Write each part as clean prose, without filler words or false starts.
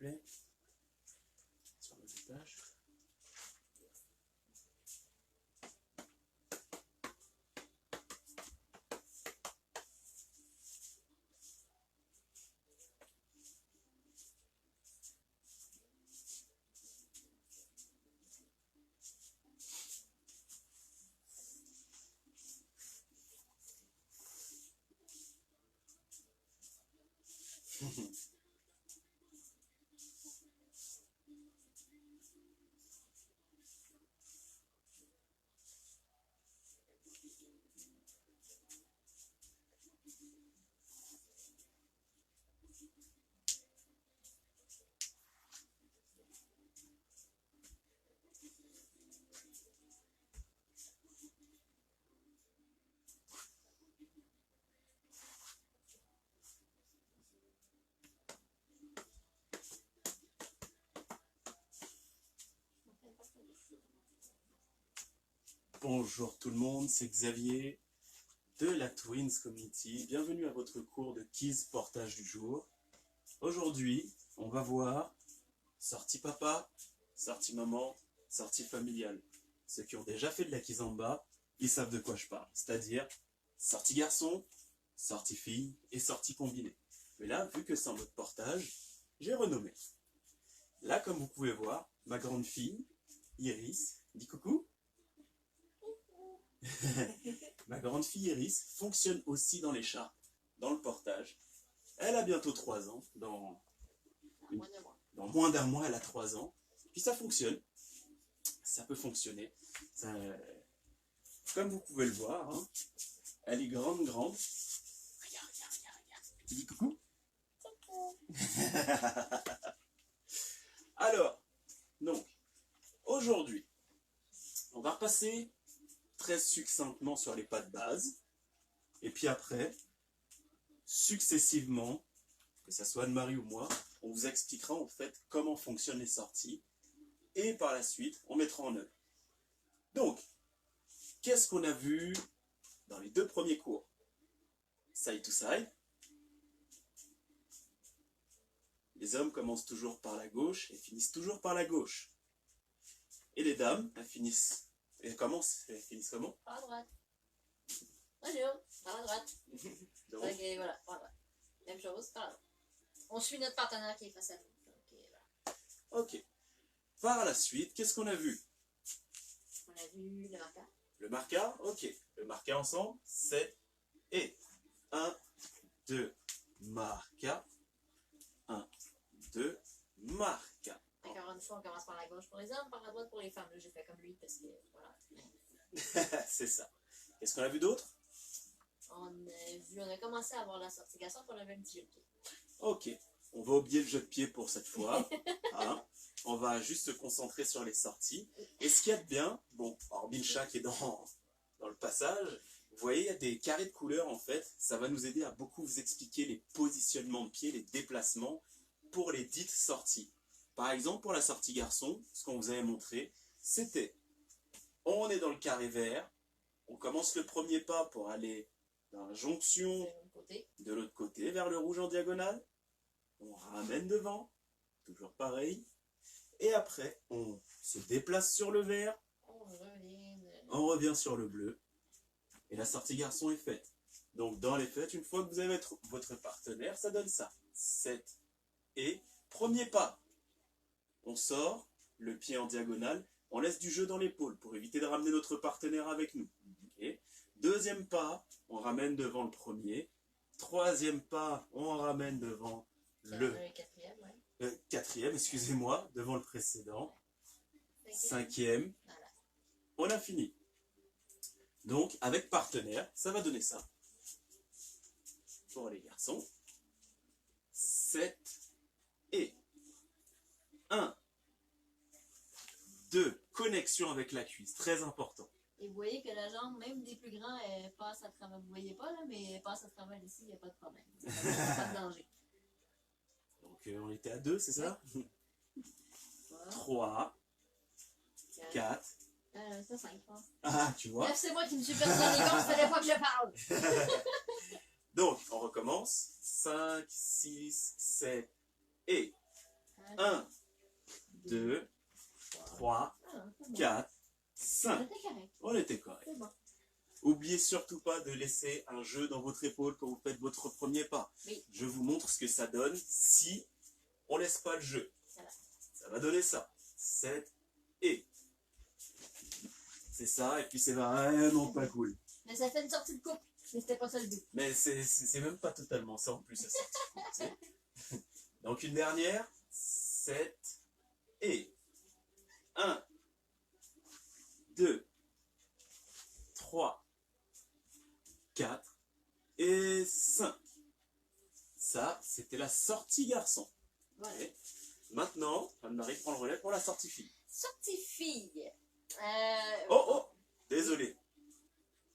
plaît. Sur le étage. Bonjour tout le monde, c'est Xavier de la Twins Community. Bienvenue à votre cours de Keys Portage du jour. Aujourd'hui, on va voir sortie papa, sortie maman, sortie familiale. Ceux qui ont déjà fait de la kizomba, ils savent de quoi je parle. C'est-à-dire sortie garçon, sortie fille et sortie combinée. Mais là, vu que c'est en mode portage, j'ai renommé. Là, comme vous pouvez voir, ma grande fille, Iris, dis coucou. Ma grande fille Iris fonctionne aussi dans l'écharpe, dans le portage. Elle a bientôt 3 ans, dans moins d'un mois, elle a 3 ans. Puis ça fonctionne, ça peut fonctionner. Comme vous pouvez le voir, hein, elle est grande. Regarde. Tu dis coucou. Alors, donc, aujourd'hui, on va repasser très succinctement sur les pas de base, et puis après, successivement, que ce soit Anne-Marie ou moi, on vous expliquera en fait comment fonctionnent les sorties, et par la suite, on mettra en œuvre. Donc, qu'est-ce qu'on a vu dans les 2 premiers cours? Side to side. Les hommes commencent toujours par la gauche et finissent toujours par la gauche. Et les dames, elles finissent comment? Par la droite. Bonjour, par la droite. Donc, Ok, voilà, par la droite. Même chose, par la droite. On suit notre partenaire qui est face à nous. Ok, voilà. ok. Par la suite, qu'est-ce qu'on a vu? On a vu le marqueur. Le marqueur, ok. Le marqueur ensemble, c'est et. 1, 2, marqueur. 1, 2, marqueur. Encore une fois, on commence par la gauche pour les hommes, par la droite pour les femmes. Là, j'ai fait comme lui parce que, voilà. C'est ça. Qu'est-ce qu'on a vu d'autre? On a commencé à avoir la sortie garçon, puis on avait un petit jeu de pied. Ok. On va oublier le jeu de pied pour cette fois. Hein? On va juste se concentrer sur les sorties. Et ce qu'il y a de bien, bon, hormis le chat qui est dans le passage, vous voyez, il y a des carrés de couleurs en fait. Ça va nous aider à beaucoup vous expliquer les positionnements de pied, les déplacements pour les dites sorties. Par exemple, pour la sortie garçon, ce qu'on vous avait montré, c'était, on est dans le carré vert, on commence le premier pas pour aller dans la jonction de l'autre côté, vers le rouge en diagonale, on ramène devant, toujours pareil, et après, on se déplace sur le vert, on revient sur le bleu, et la sortie garçon est faite. Donc dans les faits, une fois que vous avez votre partenaire, ça donne ça. 7 et premier pas. On sort, le pied en diagonale, on laisse du jeu dans l'épaule pour éviter de ramener notre partenaire avec nous. Okay. Deuxième pas, on ramène devant le premier. Troisième pas, on ramène devant le quatrième, excusez-moi, devant le précédent. Cinquième, on a fini. Donc, avec partenaire, ça va donner ça. Pour les garçons, 7 et 1, 2, connexion avec la cuisse, très important. Et vous voyez que la jambe, même des plus grands, elle passe à travers, vous voyez pas là, mais elle passe à travers ici, il n'y a pas de problème. Il n'y a pas de danger. Donc, on était à 2, c'est ça? 3, 4. C'est 5, je pense. Ah, tu vois. Bref, c'est moi qui me suis perdu dans les gants, il fallait pas que je parle. Donc, on recommence. 5, 6, 7 et 1, 2, 3, Ah, c'est bon. 4, 5. C'était correct. On était correct. C'est bon. Oubliez surtout pas de laisser un jeu dans votre épaule quand vous faites votre premier pas. Oui. Je vous montre ce que ça donne si on laisse pas le jeu. Ça va. Ça va donner ça. 7 et. C'est ça, et puis c'est vraiment pas cool. Mais ça fait une sortie de couple. Mais c'était pas ça le but. Mais c'est même pas totalement ça en plus. Ça sortit. Donc une dernière. 7 et. 1, 2, 3, 4 et 5. Ça, c'était la sortie garçon. Voilà. Et maintenant, Anne-Marie prend le relais pour la sortie fille. Sortie fille. Oh, désolé.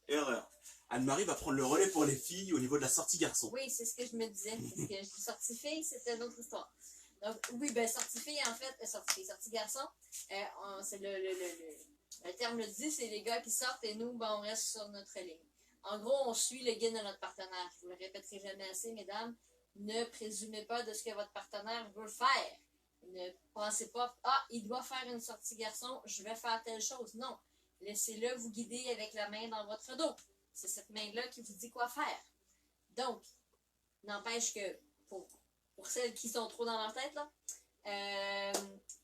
Erreur. Anne-Marie va prendre le relais pour les filles au niveau de la sortie garçon. Oui, c'est ce que je me disais. Parce que sortie fille, c'était une autre histoire. Donc, oui, ben, sortie fille, en fait, sortie garçon, c'est le terme le dit, c'est les gars qui sortent et nous, ben, on reste sur notre ligne. En gros, on suit le guide de notre partenaire. Je vous le répéterai jamais assez, mesdames. Ne présumez pas de ce que votre partenaire veut faire. Ne pensez pas, il doit faire une sortie garçon, je vais faire telle chose. Non. Laissez-le vous guider avec la main dans votre dos. C'est cette main-là qui vous dit quoi faire. Donc, n'empêche que, pour celles qui sont trop dans leur tête, là,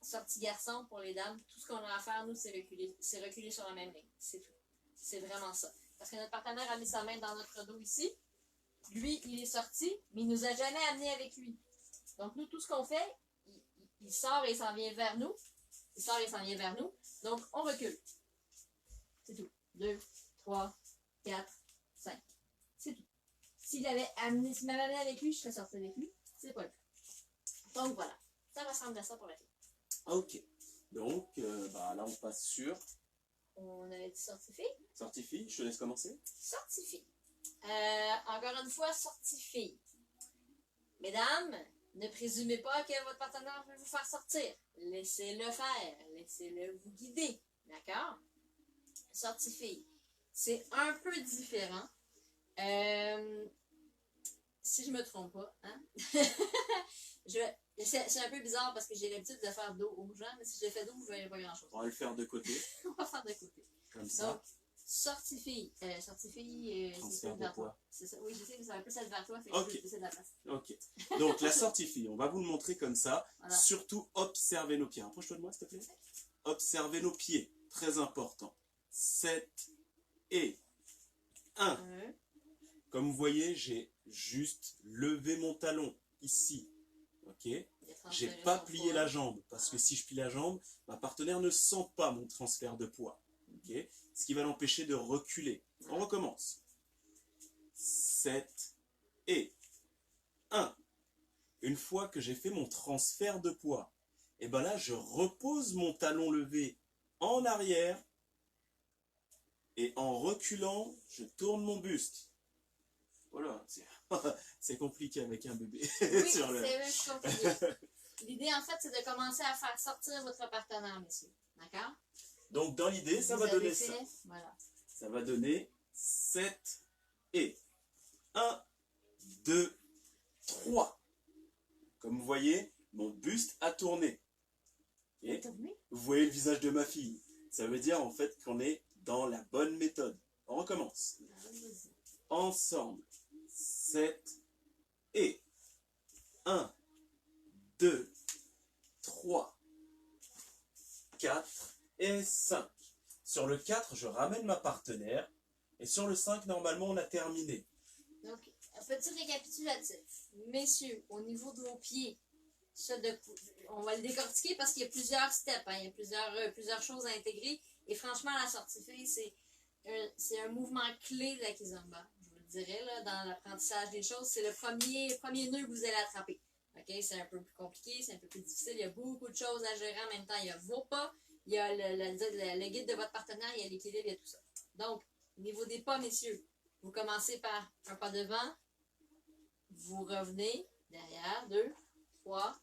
sortie garçon pour les dames, tout ce qu'on a à faire, nous, c'est reculer sur la même ligne. C'est tout. C'est vraiment ça. Parce que notre partenaire a mis sa main dans notre dos ici. Lui, il est sorti, mais il nous a jamais amené avec lui. Donc, nous, tout ce qu'on fait, il sort et il s'en vient vers nous. Il sort et il s'en vient vers nous. Donc, on recule. C'est tout. 2, 3, 4, 5. C'est tout. S'il m'avait amené avec lui, je serais sortie avec lui. C'est pas le cas. Donc, voilà. Ça ressemble à ça pour la fille. Ok. Donc, là, on passe sur On avait dit sortie fille. sortie fille. Je te laisse commencer. Sortie fille. Encore une fois, sortie fille. Mesdames, ne présumez pas que votre partenaire veut vous faire sortir. Laissez-le faire. Laissez-le vous guider. D'accord? Sortie fille. C'est un peu différent. Si je me trompe pas, hein? C'est un peu bizarre parce que j'ai l'habitude de faire dos aux gens, mais si je le fais dos, je ne verrai pas grand-chose. On va le faire de côté. On va faire de côté. Comme ça. Donc, sortie fille. Transfert de poids. C'est ça. Oui, je sais, mais ça va plus être vers toi. Fait que Ok. je vais laisser de la place. Ok. Donc, la sortie fille, on va vous le montrer comme ça. Voilà. Surtout, observez nos pieds. Approche-toi de moi, s'il te plaît. Observez nos pieds. Très important. 7 et 1. Comme vous voyez, j'ai juste levé mon talon ici. Ok? J'ai pas plié la jambe. Parce que si je plie la jambe, ma partenaire ne sent pas mon transfert de poids. Ok? Ce qui va l'empêcher de reculer. On recommence. 7 et 1. Une fois que j'ai fait mon transfert de poids, et ben là, je repose mon talon levé en arrière et en reculant, je tourne mon buste. Voilà, c'est compliqué avec un bébé. Oui, sur le... c'est compliqué. L'idée, en fait, c'est de commencer à faire sortir votre partenaire, messieurs. D'accord? Donc, dans l'idée, ça Vous va avez donner fait, ça. Voilà. Ça va donner 7 et 1, 2, 3. Comme vous voyez, mon buste a tourné. Et Tournez. vous voyez le visage de ma fille. Ça veut dire en fait qu'on est dans la bonne méthode. On recommence. Ensemble. 7 et 1, 2, 3, 4 et 5. Sur le 4, je ramène ma partenaire. Et sur le 5, normalement, on a terminé. Donc, un petit récapitulatif. Messieurs, au niveau de vos pieds, on va le décortiquer parce qu'il y a plusieurs steps, hein, il y a plusieurs choses à intégrer. Et franchement, la sortie fille, c'est un mouvement clé de la kizomba. Je vous le dirais, là, dans l'apprentissage des choses, c'est le premier nœud que vous allez attraper. Okay? C'est un peu plus compliqué, c'est un peu plus difficile. Il y a beaucoup de choses à gérer en même temps. Il y a vos pas, il y a le guide de votre partenaire, il y a l'équilibre, il y a tout ça. Donc, au niveau des pas, messieurs, vous commencez par un pas devant, vous revenez derrière, 2, 3,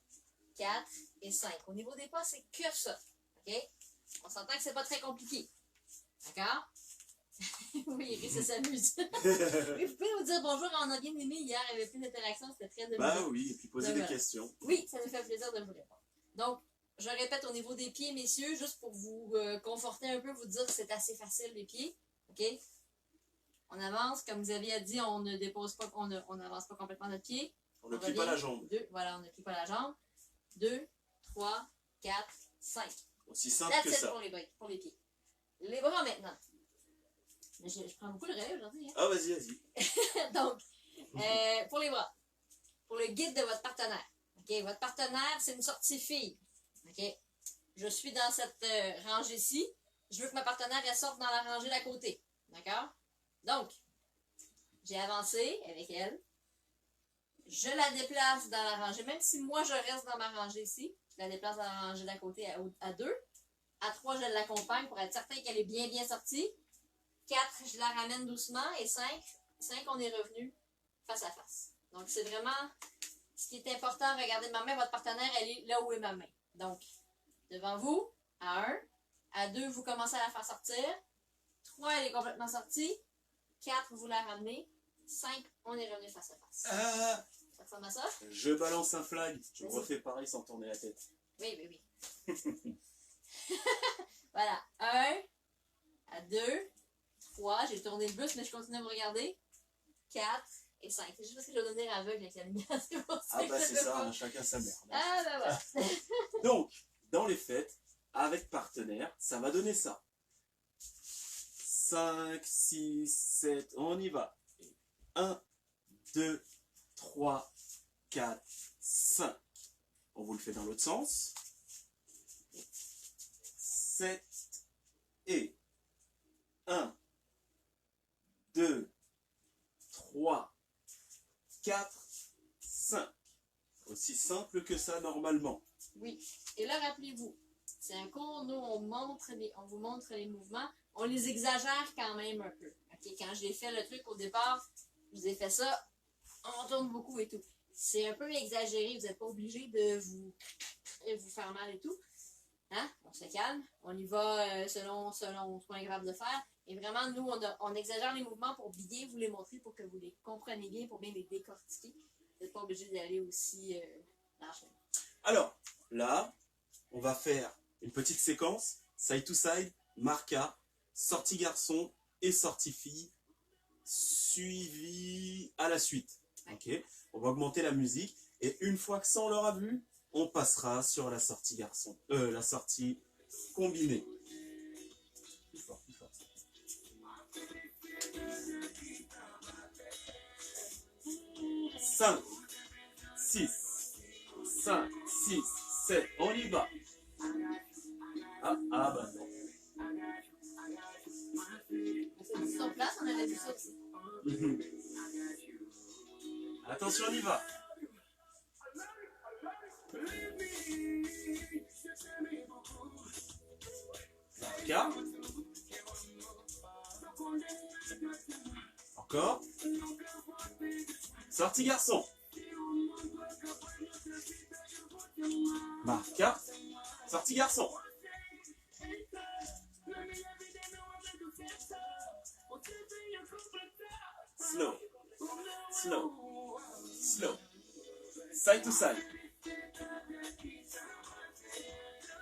4 et 5. Au niveau des pas, c'est que ça. OK? On s'entend que c'est pas très compliqué. D'accord? Oui, Iris, ça s'amuse. Oui, vous pouvez nous dire bonjour, on a bien aimé hier, il y avait plus d'interaction, c'était très amusant. Bah oui, et puis poser Donc, des voilà. questions. Oui, ça nous fait plaisir de vous répondre. Donc, je répète au niveau des pieds, messieurs, juste pour vous conforter un peu, vous dire que c'est assez facile, les pieds. OK? On avance. Comme Xavier a dit, on ne dépose pas, on n'avance pas complètement notre pied. On ne plie pas la jambe. Voilà, on ne plie pas la jambe. 2, 3, 4, 5. Aussi simple That's que it ça. pour les pieds. Les bras maintenant. Je prends beaucoup le relais aujourd'hui. Hein? Ah, vas-y, vas-y. Donc, pour les bras. Pour le guide de votre partenaire. OK? Votre partenaire, c'est une sortie fille. OK? Je suis dans cette rangée-ci. Je veux que ma partenaire elle sorte dans la rangée d'à côté. D'accord? Donc, j'ai avancé avec elle. Je la déplace dans la rangée. Même si moi, je reste dans ma rangée ici, je la déplace dans la rangée d'à côté à 2. À 3, je l'accompagne pour être certain qu'elle est bien, bien sortie. 4, je la ramène doucement. Et 5, on est revenu face à face. Donc, c'est vraiment ce qui est important. Regardez ma main, votre partenaire, elle est là où est ma main. Donc, devant vous, à 1. À 2, vous commencez à la faire sortir. 3, elle est complètement sortie. 4, vous la ramenez. 5, on est revenu face à face. Ça ressemble à ça? Je balance un flag. Je refais pareil sans tourner la tête. Oui. Voilà. 1, à 2, 3. J'ai tourné le bus, mais je continue à vous regarder. 4 et 5. C'est juste parce que je vais devenir aveugle avec la lumière. C'est pour ça que C'est ça, on a chacun sa mère. Ah, ben voilà. Donc, dans les fêtes, avec partenaire, ça va donner ça. 5, 6, 7, on y va. 1, 2, 3, 4, 5. On vous le fait dans l'autre sens. 7 et 1, 2, 3, 4, 5. Aussi simple que ça normalement. Oui. Et là, rappelez-vous, c'est un cours, nous, on vous montre les mouvements. On les exagère quand même un peu. Okay? Quand j'ai fait le truc au départ, je vous ai fait ça, on tourne beaucoup et tout. C'est un peu exagéré, vous n'êtes pas obligé de vous faire mal et tout. Hein? On se calme, on y va selon ce qu'on est capable de faire. Et vraiment, nous, on exagère les mouvements pour bien vous les montrer, pour que vous les compreniez bien, pour bien les décortiquer. Vous n'êtes pas obligé d'aller aussi largement. Alors, là, on va faire une petite séquence, side to side, marca, sortie garçon et sortie fille, suivi à la suite. Ok, on va augmenter la musique et une fois que ça on l'aura vu, on passera sur la sortie garçon, la sortie combinée. Plus fort, plus fort. 5, 6, 5, 6, 7, on y va. Ah bah non. On s'est sur place, on avait vu ça aussi. Attention, on y va. Marca. Encore. Sortie garçon. Marca. Sortie garçon. Slow. Slow. Slow. Side to side.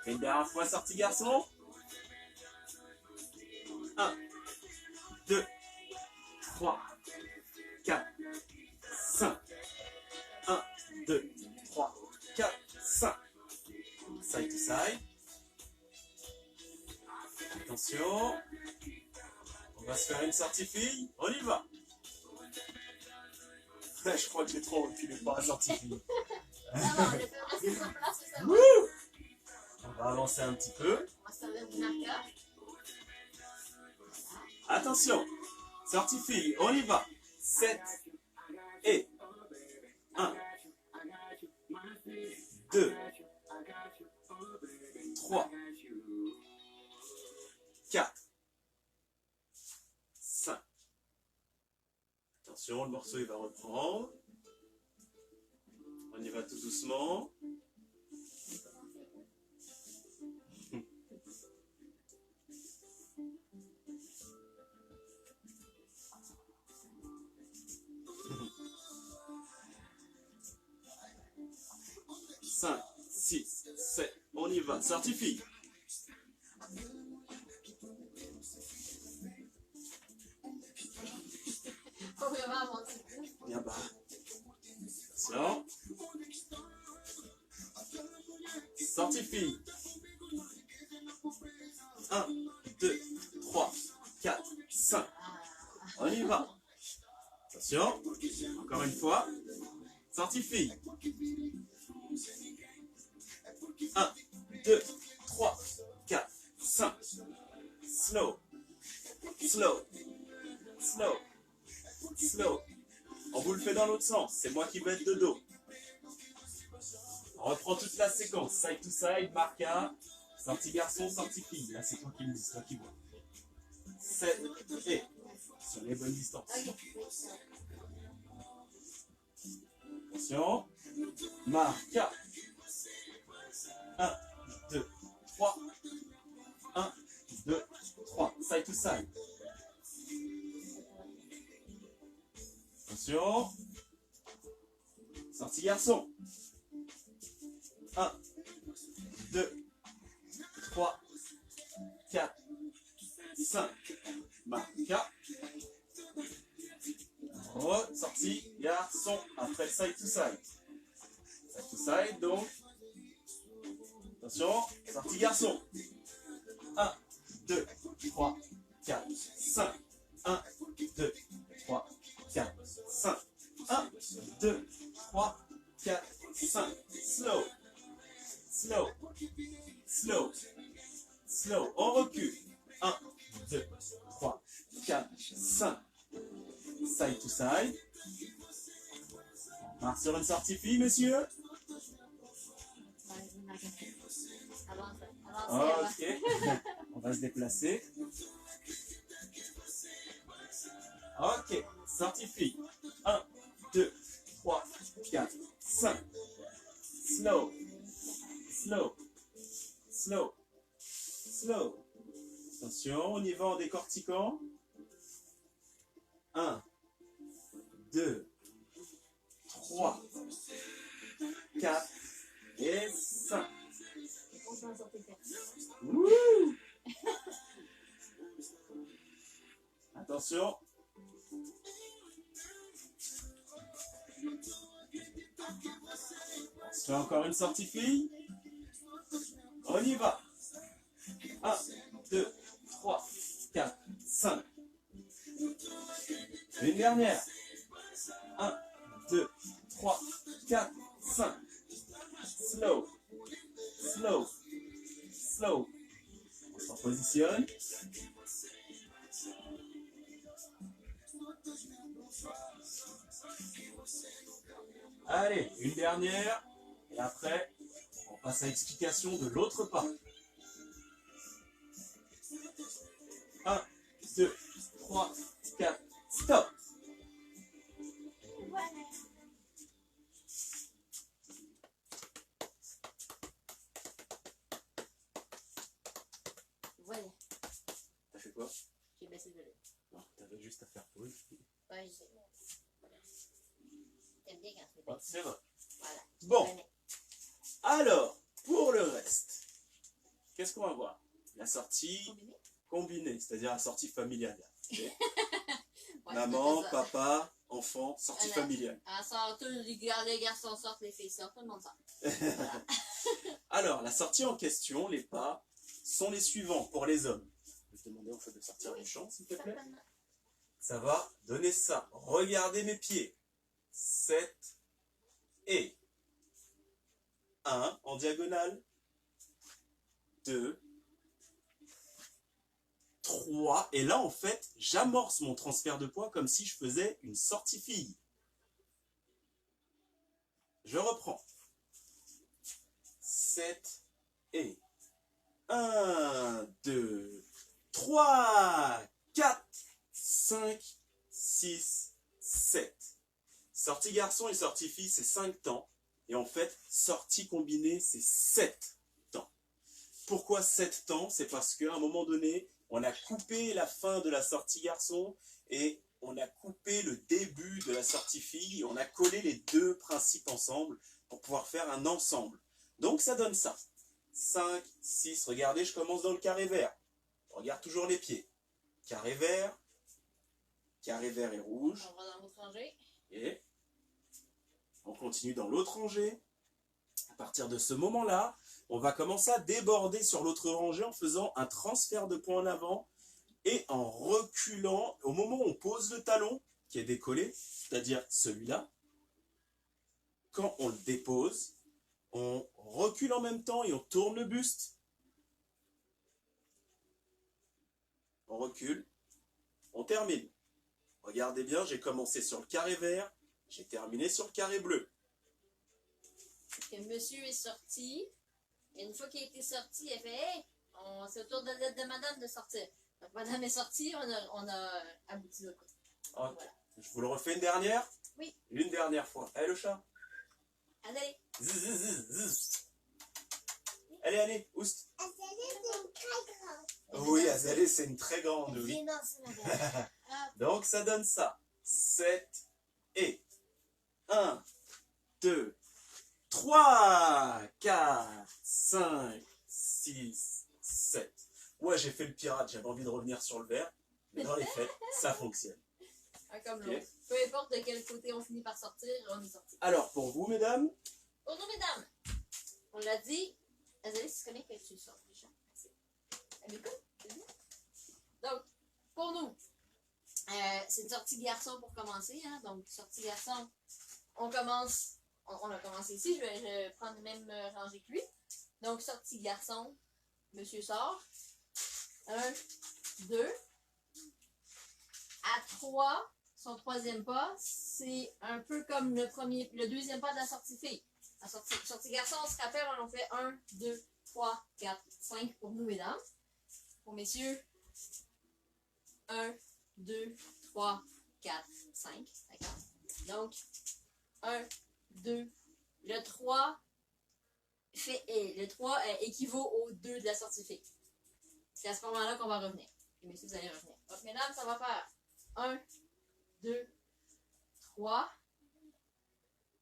Et une dernière fois, sortie garçon. 1, 2, 3, 4, 5. 1, 2, 3, 4, 5. Side to side. Attention. On va se faire une sortie fille. On y va. Je crois que j'ai trop reculé pour la sortie fille. Non, on est fait rester sur place, c'est ça. On va avancer un petit peu. On va se servir du marqueur. Attention. Sortie fille. On y va. 7 et 1, 2, 3, 4, 5. Attention, le morceau il va reprendre. On y va tout doucement. 6, 7, on y va. Sortie fille. Faut vraiment avancer. Bien bas. Attention. Sortie fille. 1, 2, 3, 4, 5. On y va. Attention. Encore une fois. Sortie fille. 1, 2, 3, 4, 5. Slow. Slow. Slow. Slow. On vous le fait dans l'autre sens. C'est moi qui vais être de dos. On reprend toute la séquence. Side to side, marca. Sortie garçon, sortie fille. Là, c'est toi qui me dis, c'est toi qui vois. 7 et sur les bonnes distances. Attention. Marca. 1, 2, 3. 1, 2, 3. Side to side. Attention. Sortie garçon. 1, 2, 3, 4, 5. Marca. Sortie garçon. Après le side to side. Side to side, donc. Attention. Sortie garçon. 1, 2, 3, 4, 5. 1, 2, 3, 4, 5. 1, 2, 3, 4, 5. Slow. Slow. Slow. Slow. On recule. 1, 2, 3, 4, 5. Side to side. On marche sur une sortie fille, monsieur. Ok. On va se déplacer. Ok. Sortie fille. 1, 2, 3, 4, 5. Slow. Slow. Slow. Slow. Attention, on y va en décortiquant. 1, 2, 3, 4 et 5. Wouh! Attention. C'est encore une sortie fille. On y va. 1, 2, 3, 4, 5. Une dernière. 1, 2, 3, 4, 5. Slow. Slow. Slow. On s'en positionne. Allez, une dernière. Et après, on passe à l'explication de l'autre pas. 1, 2, 3, 4, stop. Voilà. T'as fait quoi? J'ai baissé de l'œil. Non, t'avais juste à faire pause. Ouais, je sais. Voilà. T'aimes bien quand c'est Ah, baissé. c'est vrai. Voilà. Bon, alors, pour le reste, qu'est-ce qu'on va voir? La sortie Combiné? combinée, c'est-à-dire la sortie familiale. Okay. Ouais, Maman, c'est ça. papa, enfant, sortie Voilà. familiale. Ah, sort, tous les garçons sortent, les filles sortent, tout le monde sort. Voilà. Alors, la sortie en question, les pas, sont les suivants pour les hommes. Je vais te demander en fait de sortir du champ, s'il te plaît. Certainement. Ça va donner ça. Regardez mes pieds. 7 et 1 en diagonale. 2, 3. Et là, en fait, j'amorce mon transfert de poids comme si je faisais une sortie fille. Je reprends. 7 et 1, 2, 3, 4, 5, 6, 7. Sortie garçon et sortie fille, c'est 5 temps. Et en fait, sortie combinée, c'est 7 temps. Pourquoi 7 temps? C'est parce qu'à un moment donné, on a coupé la fin de la sortie garçon et on a coupé le début de la sortie fille. On a collé les deux principes ensemble pour pouvoir faire un ensemble. Donc ça donne ça. 5, 6, regardez, je commence dans le carré vert. Je regarde toujours les pieds. Carré vert et rouge. On va dans l'autre rangée. Et on continue dans l'autre rangée. À partir de ce moment-là, on va commencer à déborder sur l'autre rangée en faisant un transfert de points en avant et en reculant au moment où on pose le talon qui est décollé, c'est-à-dire celui-là. Quand on le dépose, on recule en même temps et on tourne le buste. On recule, on termine. Regardez bien, j'ai commencé sur le carré vert, j'ai terminé sur le carré bleu. Que monsieur est sorti. Et une fois qu'il a été sorti, il a fait hey, c'est au tour de madame de sortir. Donc madame est sortie, on a abouti le coup. Okay. Voilà. Je vous le refais une dernière? Oui. Une dernière fois. Allez le chat. Allez. Allez, allez, oust. Azalée, c'est une très grande. Oui, Azalée, c'est une très grande, oui. Non, c'est madame. Donc ça donne ça. 7 et 1, 2, 3, 4, 5, 6, 7. Ouais, j'ai fait le pirate, j'avais envie de revenir sur le vert. Mais dans les faits, ça fonctionne. Comme Okay. l'autre. Peu importe de quel côté on finit par sortir, on est sorti. Alors, pour vous, mesdames? Pour nous, mesdames, on l'a dit. Azalée, tu connais que tu sors déjà. Elle m'écoute? Donc, pour nous, c'est une sortie garçon pour commencer. Hein? Donc, sortie garçon, on commence. On a commencé ici. Je vais prendre le même rangée que lui. Donc, sortie garçon, monsieur sort. 1, 2. À 3, son troisième pas, c'est un peu comme le deuxième pas de la sortie fille. La sortie garçon, on se rappelle, on en fait 1, 2, 3, 4, 5 pour nous, mesdames. Pour messieurs, 1, 2, 3, 4, 5. D'accord? Donc, 1, 2, le 3 équivaut au 2 de la sortie fille. C'est à ce moment-là qu'on va revenir. Et messieurs, vous allez revenir. Donc, mesdames, ça va faire 1, 2, 3,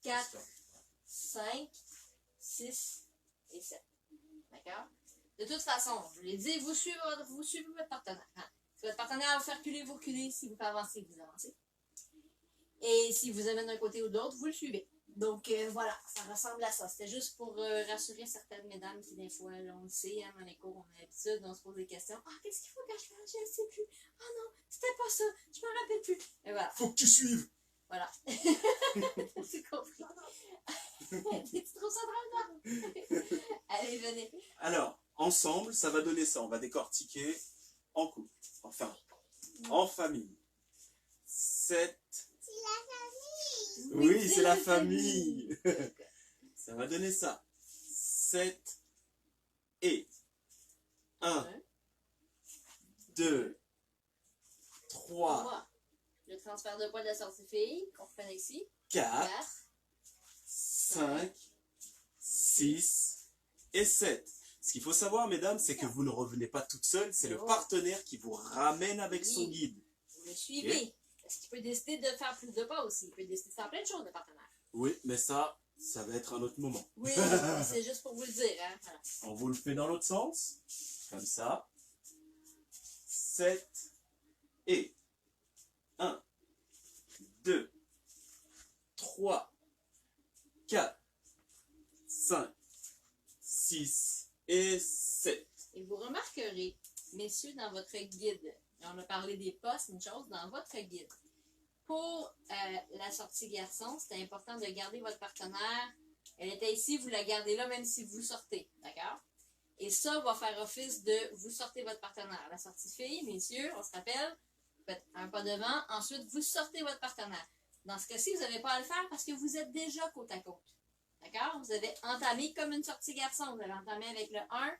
4, 5, 6 et 7. D'accord? De toute façon, je vous l'ai dit, vous suivez votre partenaire. Hein? Si votre partenaire va vous faire reculer, vous reculez. Si vous fait avancer, vous avancez. Et si vous amène d'un côté ou de l'autre, vous le suivez. Donc voilà, ça ressemble à ça. C'était juste pour rassurer certaines mesdames qui, des fois, là, on le sait, hein, dans les cours, on a l'habitude, on se pose des questions. Ah, qu'est-ce qu'il faut que je fasse? Je ne sais plus. Ah non, c'était pas ça. Je m'en rappelle plus. Et voilà. Faut que tu suives. Voilà. Tu comprends? Tu trouves ça drôle? Allez, venez. Alors, ensemble, ça va donner ça. On va décortiquer en couple. Enfin, en famille. 7. C'est la famille. Oui, c'est la famille. Ça va donner ça. 7 et 1, 2, 3, le transfert de poids de la sortie fille, qu'on reprenne ici. 4, 4, 5, 6 et 7. Ce qu'il faut savoir, mesdames, c'est que vous ne revenez pas toute seule. C'est le partenaire qui vous ramène avec son guide. Vous le suivez. Okay. Parce qu'il peut décider de faire plus de pas aussi. Il peut décider de faire plein de choses, le partenaire. Oui, mais ça va être un autre moment. Oui, c'est juste pour vous le dire. Hein? Voilà. On vous le fait dans l'autre sens. Comme ça. 7 et 1, 2, 3, 4, 5, 6 et 7. Et vous remarquerez, messieurs, dans votre guide, on a parlé des pas, c'est une chose, dans votre guide. Pour la sortie garçon, c'était important de garder votre partenaire. Elle était ici, vous la gardez là, même si vous sortez. D'accord? Et ça va faire office de vous sortez votre partenaire. La sortie fille, messieurs, on se rappelle, faites un pas devant. Ensuite, vous sortez votre partenaire. Dans ce cas-ci, vous n'avez pas à le faire parce que vous êtes déjà côte à côte. D'accord? Vous avez entamé comme une sortie garçon. Vous avez entamé avec le 1,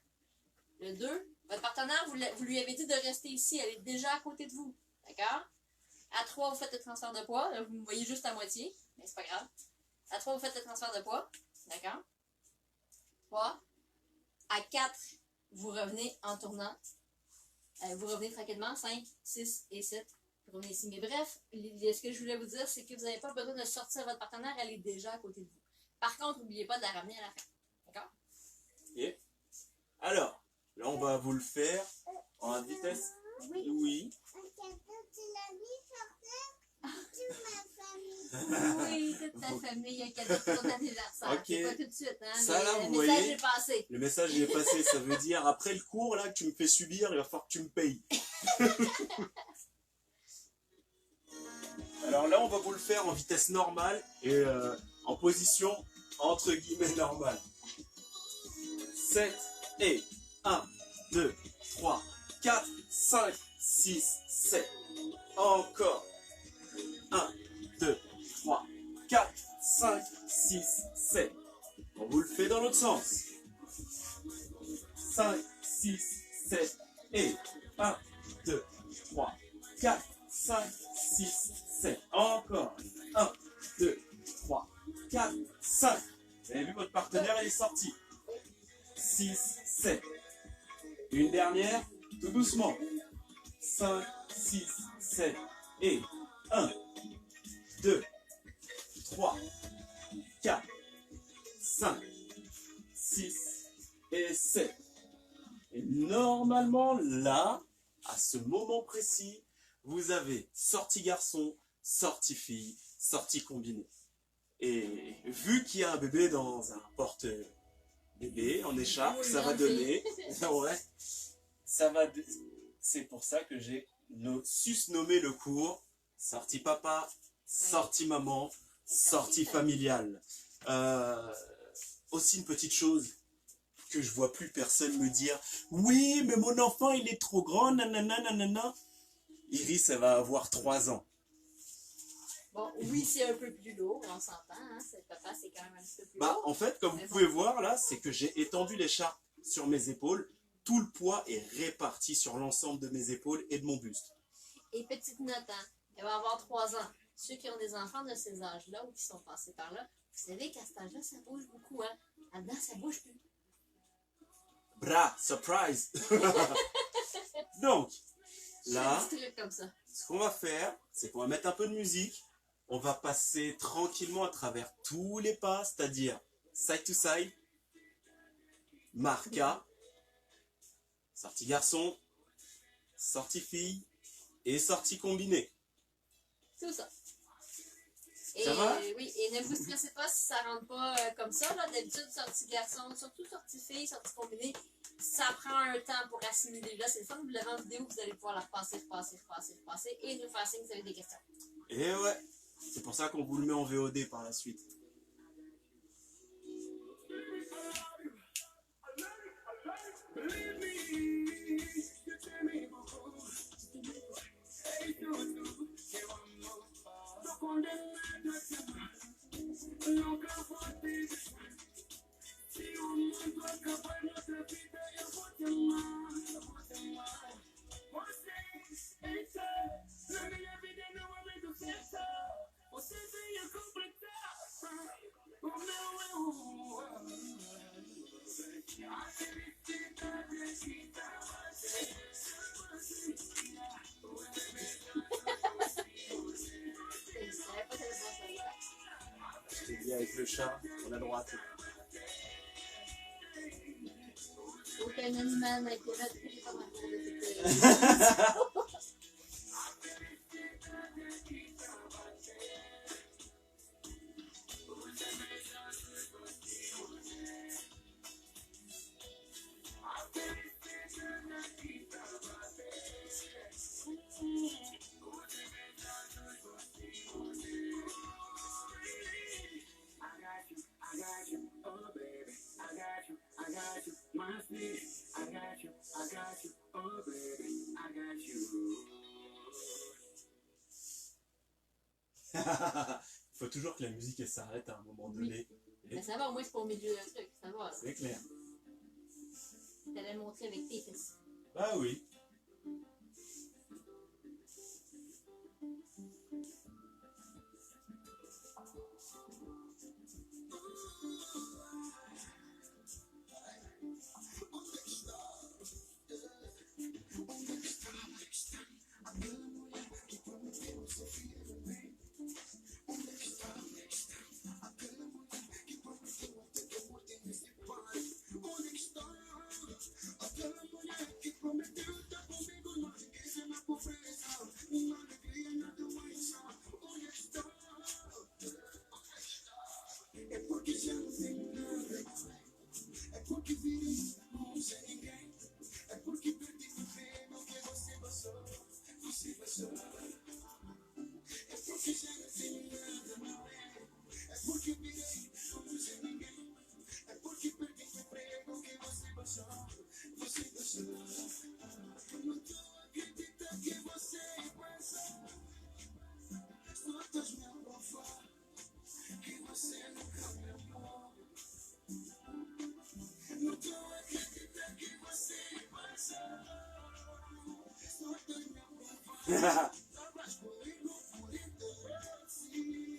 le 2. Votre partenaire, vous lui avez dit de rester ici. Elle est déjà à côté de vous. D'accord? À 3, vous faites le transfert de poids. Là, vous me voyez juste à moitié, mais c'est pas grave. À 3, vous faites le transfert de poids. D'accord? 3. À 4, vous revenez en tournant. Vous revenez tranquillement. 5, 6 et 7. Vous revenez ici. Mais bref, ce que je voulais vous dire, c'est que vous n'avez pas besoin de sortir votre partenaire. Elle est déjà à côté de vous. Par contre, n'oubliez pas de la ramener à la fin. D'accord? Et alors, là, on va vous le faire en vitesse. Oui. Oui. Un cadeau de l'ami sortait toute ma famille. Oui, toute ta famille, un cadeau pour ton anniversaire. Ok. C'est pas tout de suite, hein. Ça, mais là, le vous message voyez, est passé. le message il est passé. Ça veut dire, après le cours, là, que tu me fais subir, il va falloir que tu me payes. Alors là, on va vous le faire en vitesse normale et en position entre guillemets normale. 7 et 1, 2, 3, 4, 5, 6, 7. Encore. 1, 2, 3, 4, 5, 6, 7. On vous le fait dans l'autre sens. 5, 6, 7 et 1, 2, 3, 4, 5, 6, 7. Encore. 1, 2, 3, 4, 5. Vous avez vu, votre partenaire, il est sorti. 6, 7. Une dernière, tout doucement. 5, 6, 7 et 1, 2, 3, 4, 5, 6 et 7. Et normalement, là, à ce moment précis, vous avez sortie garçon, sortie fille, sortie combinée. Et vu qu'il y a un bébé dans un porte-bébé, en écharpe, Oui, ça va en donner... Ouais, ça va... C'est pour ça que j'ai susnommé le cours sortie papa, sortie maman, sortie familiale. Aussi une petite chose que je vois plus personne me dire « Oui, mais mon enfant, il est trop grand, nanana, nanana. » Iris, elle va avoir 3 ans. Bon, oui, c'est un peu plus lourd, on s'entend, hein. Papa, c'est quand même un petit peu plus Bah, lourd. en fait, comme Mais vous bon. pouvez voir là, c'est que j'ai étendu l'écharpe sur mes épaules. Tout le poids est réparti sur l'ensemble de mes épaules et de mon buste. Et petite note, hein, elle va avoir 3 ans. Ceux qui ont des enfants de ces âges-là ou qui sont passés par là, vous savez qu'à cet âge-là, ça bouge beaucoup, hein. Là-dedans, ça bouge plus. Bra, surprise. Donc, là, C'est un petit truc comme ça. ce qu'on va faire, c'est qu'on va mettre un peu de musique. On va passer tranquillement à travers tous les pas, c'est-à-dire side to side, marca, sortie garçon, sortie fille et sortie combinée. Tout ça. Ça va? Oui, et ne vous stressez pas si ça rentre pas comme ça. Là. D'habitude, sortie garçon, surtout sortie fille, sortie combinée, ça prend un temps pour assimiler. Là, c'est le fun, vous l'avez en vidéo, vous allez pouvoir la repasser et nous faire signe que vous avez des questions. Et ouais, c'est pour ça qu'on vous le met en VOD par la suite. Je t'ai dit avec le chat, on a droite. Aucun animal n'a été là-dessus, j'ai pas ma cour de cette Il faut toujours que la musique elle s'arrête à un moment donné. Mais ça va, au moins c'est pas au milieu d'un truc, ça va. C'est clair. T'allais le montrer avec tes fils. Ah oui.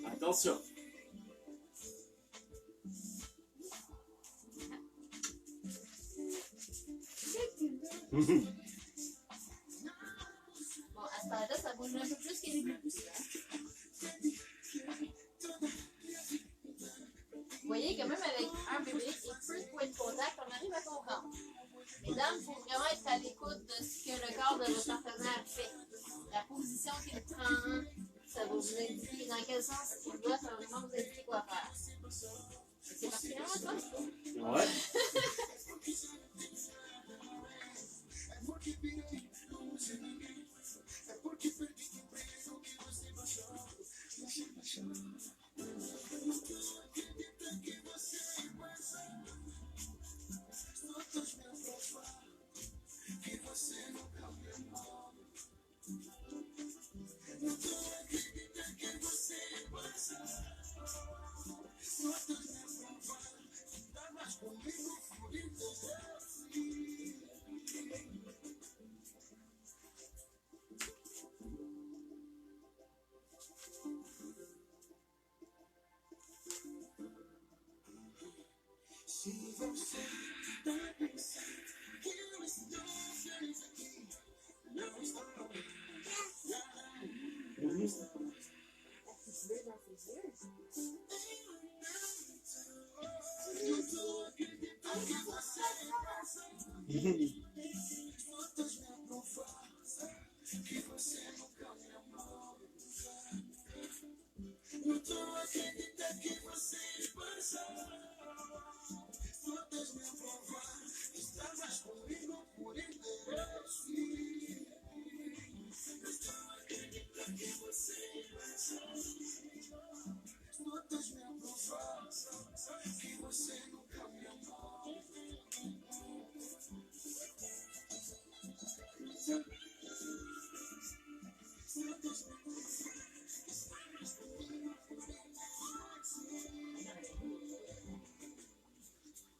Attention. Bon, à ce temps-là, ça bouge un peu plus que les bleus. Vous voyez que même avec un bébé et peu de points de contact, on arrive à comprendre. Mesdames, il faut vraiment être à l'écoute de ce que le corps de votre partenaire fait. La position qu'il prend, ça va vous indiquer dans quel sens il doit, ça va vraiment vous indiquer quoi faire. C'est particulièrement toi? Ouais.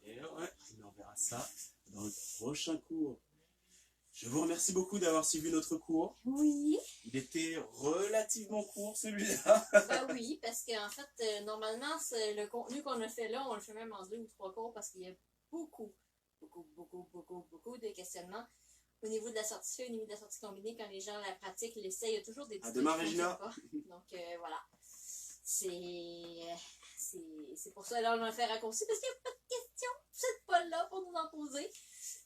Et ouais, on verra ça dans le prochain cours. Je vous remercie beaucoup d'avoir suivi notre cours. Oui. Il était relativement court celui-là. Ben oui, parce qu'en fait, normalement, le contenu qu'on a fait là, on le fait même en 2 ou 3 cours parce qu'il y a beaucoup de questionnements au niveau de la sortie fait, au niveau de la sortie combinée. Quand les gens la pratiquent, l'essayent, il y a toujours des petits À demain, trucs qui Regina. fonctionnent pas. Donc voilà. C'est pour ça là on a fait raccourci parce qu'il n'y a pas de questions. Vous n'êtes pas là pour nous en poser.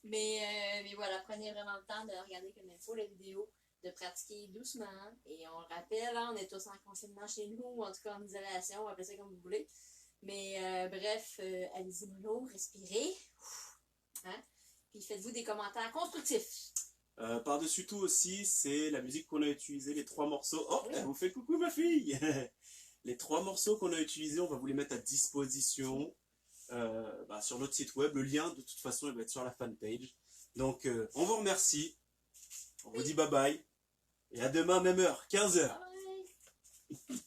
Mais voilà, prenez vraiment le temps de regarder comme il faut la vidéo, de pratiquer doucement. Et on le rappelle, hein, on est tous en confinement chez nous, ou en tout cas en isolation, appelez ça comme vous voulez. Mais bref, allez-y mollo, respirez. Hein? Puis faites-vous des commentaires constructifs. Par-dessus tout aussi, c'est la musique qu'on a utilisée, les 3 morceaux. Oh, Oui. elle vous fait coucou ma fille. Les 3 morceaux qu'on a utilisés, on va vous les mettre à disposition sur notre site web. Le lien, de toute façon, il va être sur la fanpage. Donc, on vous remercie. On vous dit bye bye. Et à demain, même heure, 15h. Bye.